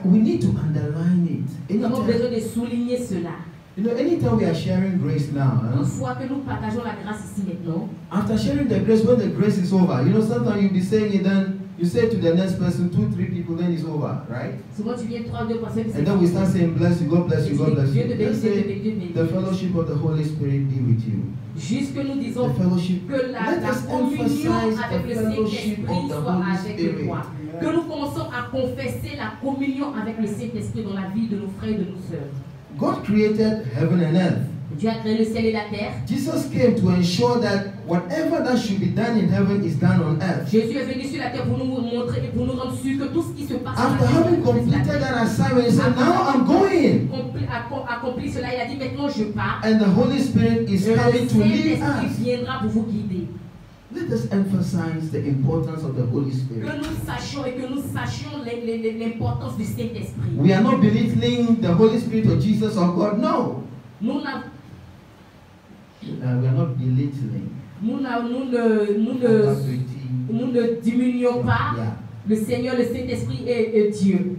We need to underline it. Nous avons besoin Anytime, de souligner cela. you know, anytime we are sharing grace now, Une fois que nous partageons la grâce ici maintenant, after sharing the grace, when the grace is over, you know, sometimes you'll be saying it, then you say to the next person, 2, 3 people, then it's over, right? souvent tu viens 3 ou 2 personnes. And then we start saying, bless you, God bless you, God bless you. Dieu te Let's bénisse, Dieu te say, bénisse, Dieu te the bénisse. fellowship of the Holy Spirit be with you. Juste que nous disons The fellowship. que la Let us communion emphasize avec the le fellowship Saint-Esprit of the soit Holy avec Spirit. toi. Que nous commençons à confesser la communion avec le Saint-Esprit dans la vie de nos frères et de nos sœurs. God created heaven and earth. Dieu a créé le ciel et la terre. Jesus came to ensure that whatever that should be done in heaven is done on earth. Jésus est venu sur la terre pour nous montrer et pour nous rendre sûr que tout ce qui se passe After having completed that assignment, he said, now I'm going. accompli cela, il a dit maintenant je pars. And the Holy Spirit is Et le coming to lead Saint-Esprit us. viendra pour vous guider. Let us emphasize the importance of the Holy Que Spirit. nous sachions et que nous sachions l'importance du Saint-Esprit. We are not belittling the Holy Spirit or Jesus or God. No. Nous n'avons We are not belittling. Nous ne diminuons pas Yeah. le Seigneur, le Saint-Esprit et Dieu.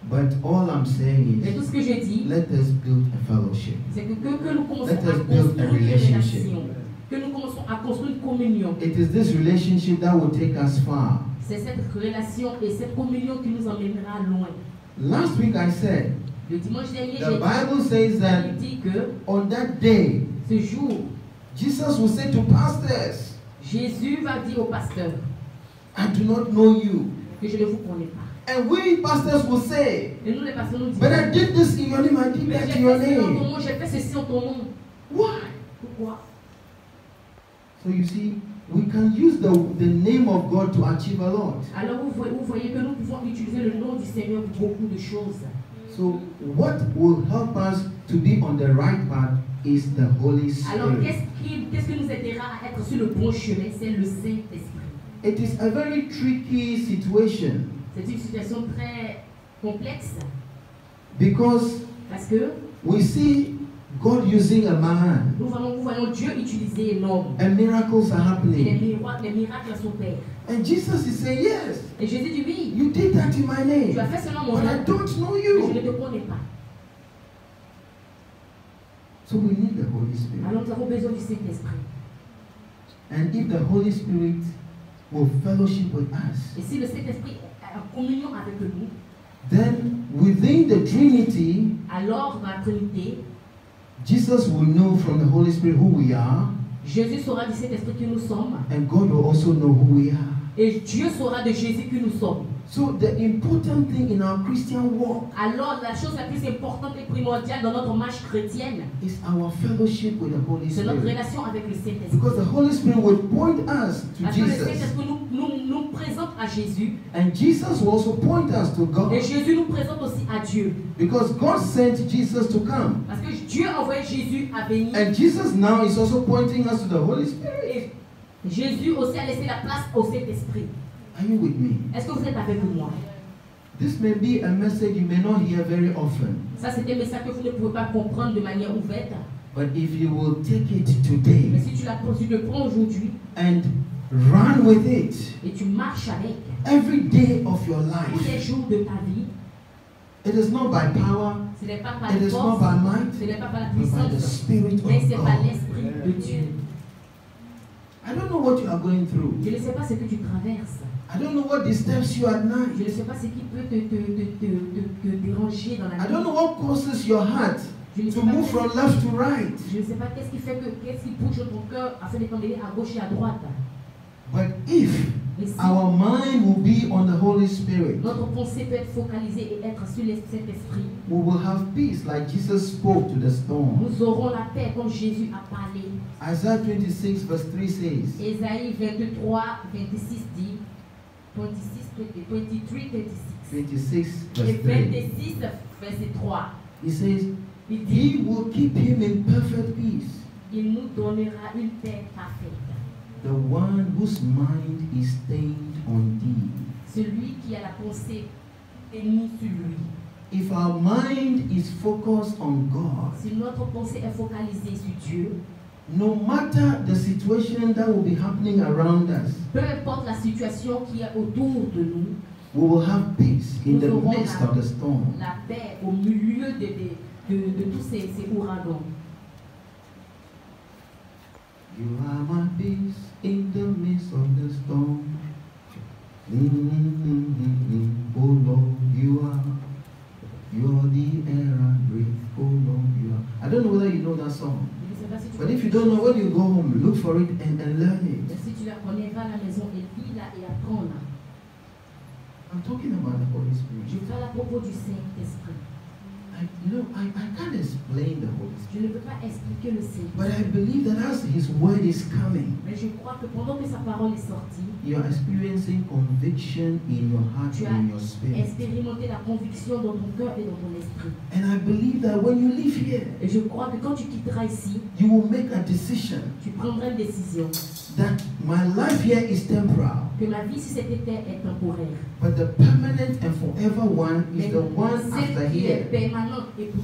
But all I'm saying Mais tout is, ce que je dis, let us build a fellowship. c'est que nous commençons Let à us build a construire une relationship. relation. Que nous commençons à construire une communion. It is this relationship that will take us far. C'est cette relation et cette communion qui nous emmènera loin. Last week I said, Le dimanche dernier, the Bible says that il dit que on that day, ce jour, Jesus will say to pastors, Jésus va dire au pasteur I do not know you. que je ne vous connais pas. And we pastors will say, Et nous les pasteurs nous disons, but I did this in your name, I did mais that j'ai in your fait cela en ton name. nom, j'ai fait ceci en ton nom. Why? Pourquoi? So you see, we can use the name of God to achieve a lot. Alors vous voyez que nous pouvons utiliser le nom du Seigneur pour beaucoup de choses. So what will help us to be on the right path is the Holy Alors Spirit. qu'est-ce qui nous aidera à être sur le bon chemin? C'est le Saint-Esprit. It is a very tricky situation C'est une situation très complexe because parce que we see God using a man nous voyons Dieu utiliser l'homme. and miracles are Et happening. les miracles sont faits. And Jesus is saying, yes, Et Jésus dit oui, you did that in my tu as name, fait cela en mon but I nom, don't know mais je ne you. te connais pas. So we need the Holy Spirit. Alors nous avons besoin du Saint-Esprit. And if the Holy Spirit will fellowship with us, Et si le Saint-Esprit est en communion avec nous, then within the Trinity, alors dans la Trinité, Jesus will know from the Holy Spirit who we are. Jésus saura du Saint-Esprit qui nous sommes. And God will also know who we are. Et Dieu saura de Jésus qui nous sommes. So the important thing in our Christian walk Alors la chose la plus importante et primordiale dans notre marche chrétienne, is our fellowship with the Holy c'est notre Spirit. relation avec le Saint-Esprit. Because the Holy Spirit will point us to Parce que le Jesus. Saint-Esprit nous présente à Jésus. And Jesus will also point us to God. Et Jésus nous présente aussi à Dieu. Because God sent Jesus to come. Parce que Dieu a envoyé Jésus à venir. And Jesus now is also pointing us to the Holy Spirit. Et Jésus aussi a laissé la place au Saint-Esprit. Are you with me? Est-ce que vous êtes avec moi? This may be a message you may not hear very often. Ça, c'est un message que vous ne pouvez pas comprendre de manière ouverte. But if you will take it Mais today si tu le prends aujourd'hui and run with it et tu marches avec every day of your tous les life, jours de ta vie, it is not by power, ce n'est pas par it la is not force, by might, ce n'est pas par la but by the puissance, Spirit mais of c'est par God. l'Esprit de Dieu. I don't know what you are going through. Je ne sais pas ce que tu traverses. I don't know what disturbs you at Je night. ne sais pas ce qui peut te déranger dans la I don't nuit. know what causes your heart Je ne sais to pas move from left to right. Je ne sais pas qu'est-ce qui bouge ton cœur afin de t'emmener à gauche et à droite. But if Mais si our mind will be on the Holy Spirit, notre pensée peut être focalisée et être sur le Saint-Esprit, we will have peace like Jesus spoke to the storm. nous aurons la paix comme Jésus a parlé. Isaiah 26 verse 3 says, Ésaïe 23, 26 dit, 23, 26. 26 Et verse 3, 26, verset 3. he says, Il dit, He will keep him in perfect peace, il nous donnera une paix parfaite. the one whose mind is stayed on thee. Celui qui a la pensée émise sur lui. If our mind is focused on God, Si notre pensée est focalisée sur Dieu, no matter the situation that will be happening around us, peu importe la situation qui est autour de nous, we will have peace in the Nous aurons midst of the storm. la paix au milieu de tous ces ouragans. You are my peace in the midst of the storm. Oh Lord, you are the air I breathe. Oh Lord, you are. I don't know whether you know that song. Je ne sais pas si tu But if you don't know, when you go home, look for it and learn Mais it. si tu la connais, va à la maison et lis-la et apprends-la. I'm talking about the Holy Je Spirit. parle à propos du Saint-Esprit. I can't explain the Holy Spirit. Je ne peux pas expliquer le But I Saint-Esprit. believe that as His word is coming, Mais je crois que pendant que sa parole est sortie, you are experiencing conviction in your heart tu and as in your spirit. expérimenté la conviction dans ton cœur et dans ton esprit. And I believe that when you live here, Et je crois que quand tu quitteras ici, you will make a decision tu prendras une décision that my life here is temporal, que ma vie sur cette terre est temporaire. but the permanent and forever one is Mais the one after celle qui est here. permanente et pour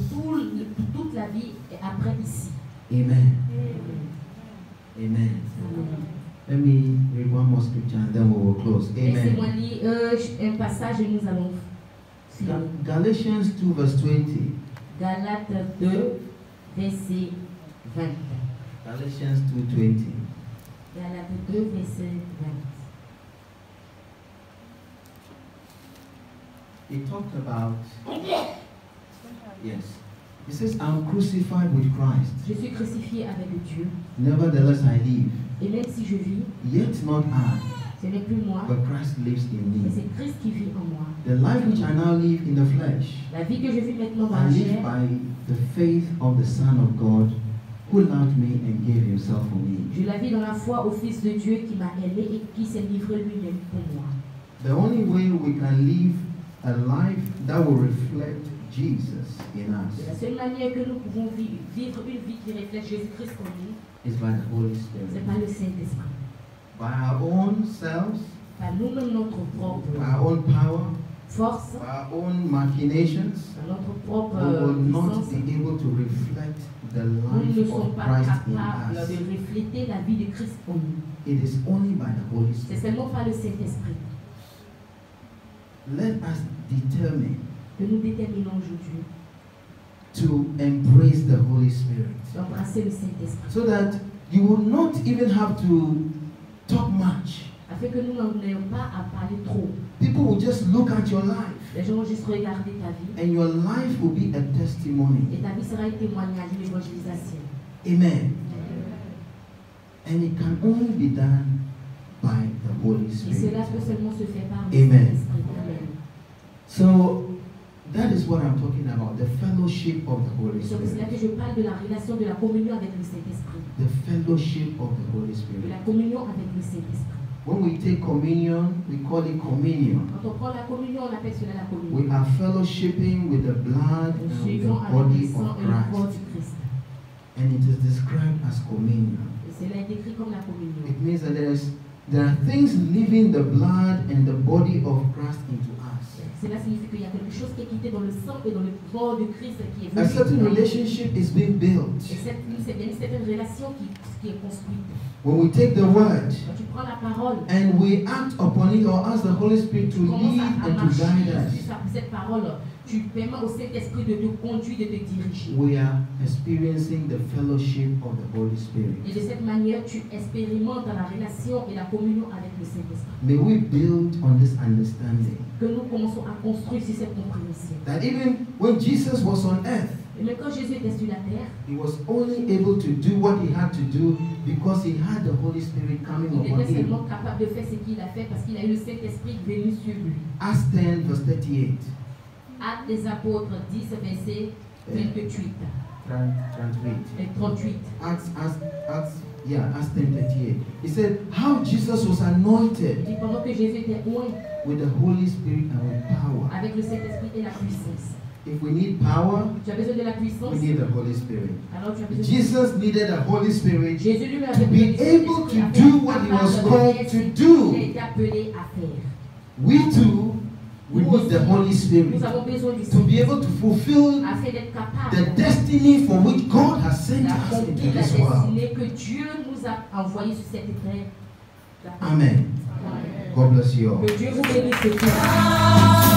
toute la vie et après ici. Amen. Amen. Amen. Let me read one more scripture and then we will close. Laissez-moi Amen. lire un passage et nous allons finir. Galatians 2 verse 20. Galates 2, verset 20. Galatians 2:20. Galates 2, verset 20. He talked about, yes. He says, I'm crucified with Christ. Je suis crucifié avec Dieu. Nevertheless I live. Et même si je vis, Yet not I, ce n'est plus moi, but Christ lives in mais me. c'est Christ qui vit en moi. The life which I now live in the flesh, La vie que je vis maintenant dans I la live chair, by the faith of the Son of God who loved me and gave himself for me. je la vis dans la foi au Fils de Dieu qui m'a aimé et qui s'est livré lui-même pour moi. The only way we can live a life that will reflect Jesus in C'est la us seule manière que nous pouvons vivre une vie qui reflète Jésus-Christ en nous, is by the Holy c'est Spirit. par le Saint-Esprit. By our own selves, Par nous-mêmes, notre propre by our own power, force, by our own machinations, par notre we propre will not puissance, be able to reflect the nous ne life sommes of pas Christ in capables us. de refléter la vie de Christ en nous. It is only by the Holy C'est Spirit. seulement par le Saint-Esprit Let us determine que nous déterminons aujourd'hui to embrace the Holy Spirit d'embrasser le Saint-Esprit, so that you will not even have to talk much. afin que nous n'ayons pas à parler trop. People will just look at your life Les gens vont juste regarder ta vie and your life will be a testimony. et ta vie sera un témoignage, une évangélisation. Amen. And it can only be done by the Holy Et Spirit. cela peut seulement se faire par le Amen. Saint-Esprit. Amen. So that is what I'm talking about, the fellowship of the Holy C'est pour cela que Spirit. je parle de la relation de la communion avec le Saint-Esprit. The fellowship of the Holy De Spirit. la communion avec le Saint-Esprit. When we take communion, we call it communion. Quand on prend la communion, on appelle cela la We communion. are fellowshipping with the blood Nous and the suivons avec body le sang of et le corps Christ. du Christ. And it is described as communion. Et cela est décrit comme la communion. It means that there are things leaving the blood and the body of Christ into us. Cela signifie qu'il y a quelque chose qui est quitté dans le sang et dans le corps de Christ qui est A certain venu. relationship is being built. Et c'est bien une certaine relation qui est construite. When we take the word Quand tu prends la parole, and we act upon it or ask the Holy Spirit to tu commences lead à and to marcher guide sur cette parole, tu permets au Saint-Esprit de te conduire, de te diriger. us, we are experiencing the fellowship of the Holy Et Spirit. de cette manière, tu expérimentes la relation et la communion avec le Saint-Esprit. May we build on this understanding Que nous commençons à construire sur cette compréhension. that even when Jesus was on earth, Et même quand Jésus était sur la terre, he was only able to do what he had to do because he had the Holy Spirit coming il upon était him. seulement capable de faire ce qu'il a fait parce qu'il a eu le Saint-Esprit venu sur lui. Acts 10 verse 38. Actes des apôtres 10, verset 28 et 38. Acts 10:38. He said how Jesus was anointed Il dit pendant que Jésus était oint with the Holy Spirit and with power. avec le Saint-Esprit et la puissance. If we need power, Tu as besoin de la puissance, we need the Holy Spirit. alors tu as besoin de Jesus needed the Holy Spirit Jésus lui to be able to do what he was called to Il do. est appelé à faire. We too, we need the Holy Spirit Nous avons besoin du to be Saint-Esprit able to fulfill afin d'être the capable destiny for which God has sent us into d'accomplir la this world. destinée que Dieu nous a envoyée sur cette terre. Amen. God bless you all. Que Dieu vous bénisse tous.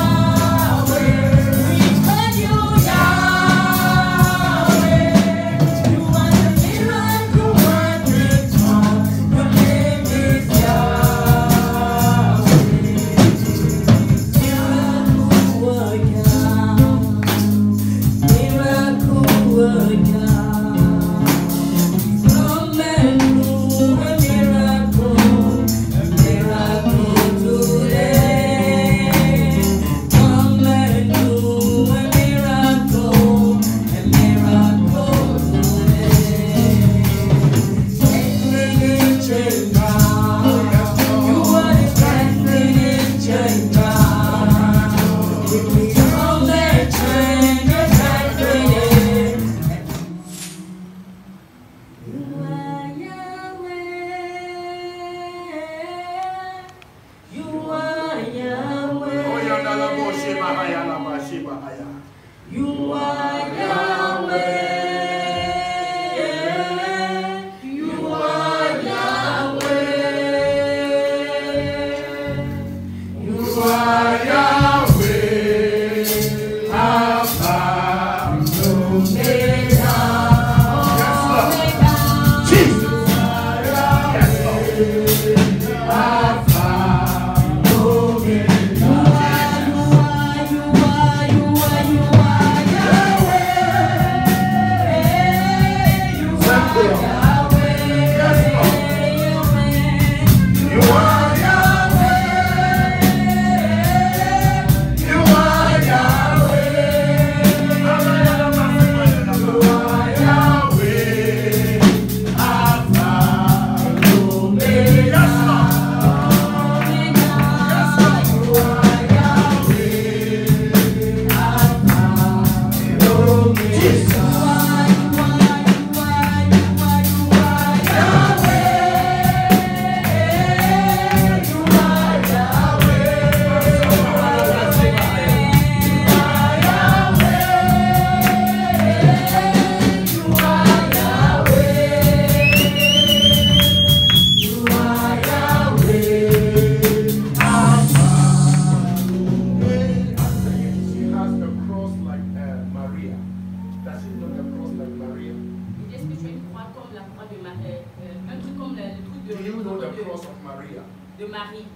De Marie.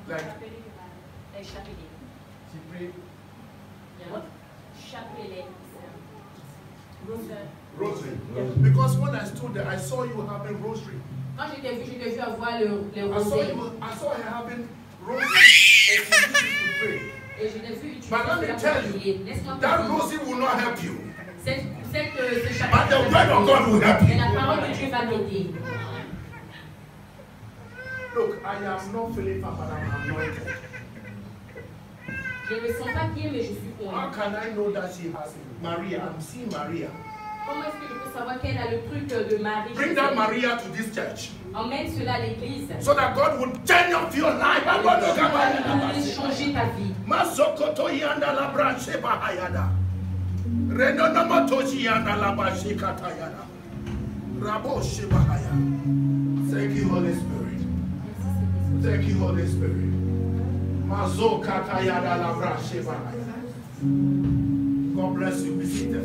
Like, Chapelet. she prayed. What? Chapelet. Rosary. Because when I stood there, I saw you having rosary. Quand je t'ai vu avoir le I rosaire. saw her having rosary and she used it to pray. Et je t'ai vu utiliser But let me tell you, that rosary will not help you. Ce chapitre, But the word of God will help mais you. la parole de Dieu va m'aider. Look, I am not Philippa, but I'm anointed. Je ne me sens pas pied, mais je suis How oint. can I know that she has Maria? I'm seeing Maria. Comment est-ce que je peux savoir qu'elle a le truc de Marie? Bring that Maria to this church. Emmène cela à l'église. So that God will change up your life. I'm going to come Pour changer ta vie. Masokoto yanda la branche bahayada. Renonomotoshi yanda la bashikata yada. Rabo shibahaya. Thank you, Holy Spirit. Thank you, Holy Spirit. Mazokata yada la branche bahaya. God bless you. Be seated.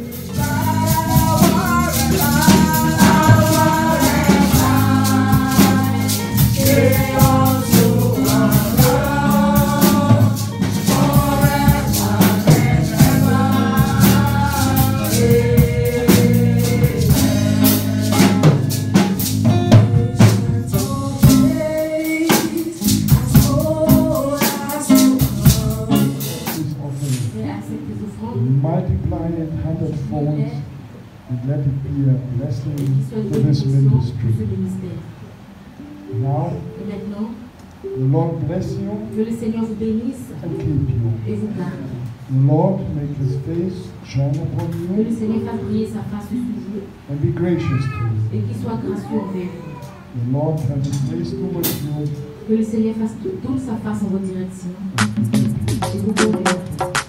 Multiply it 100-fold and let it be a blessing for this ministry. Now, Et maintenant, the Lord bless you que le Seigneur vous bénisse and keep you. et vous garde. The Lord make his face shine upon Que le you Seigneur fasse briller sa face sur vous and be gracious to you. et qu'il soit gracieux envers vous. The Lord turn his face towards you Que le Seigneur fasse tourne sa face en votre direction et vous bénisse.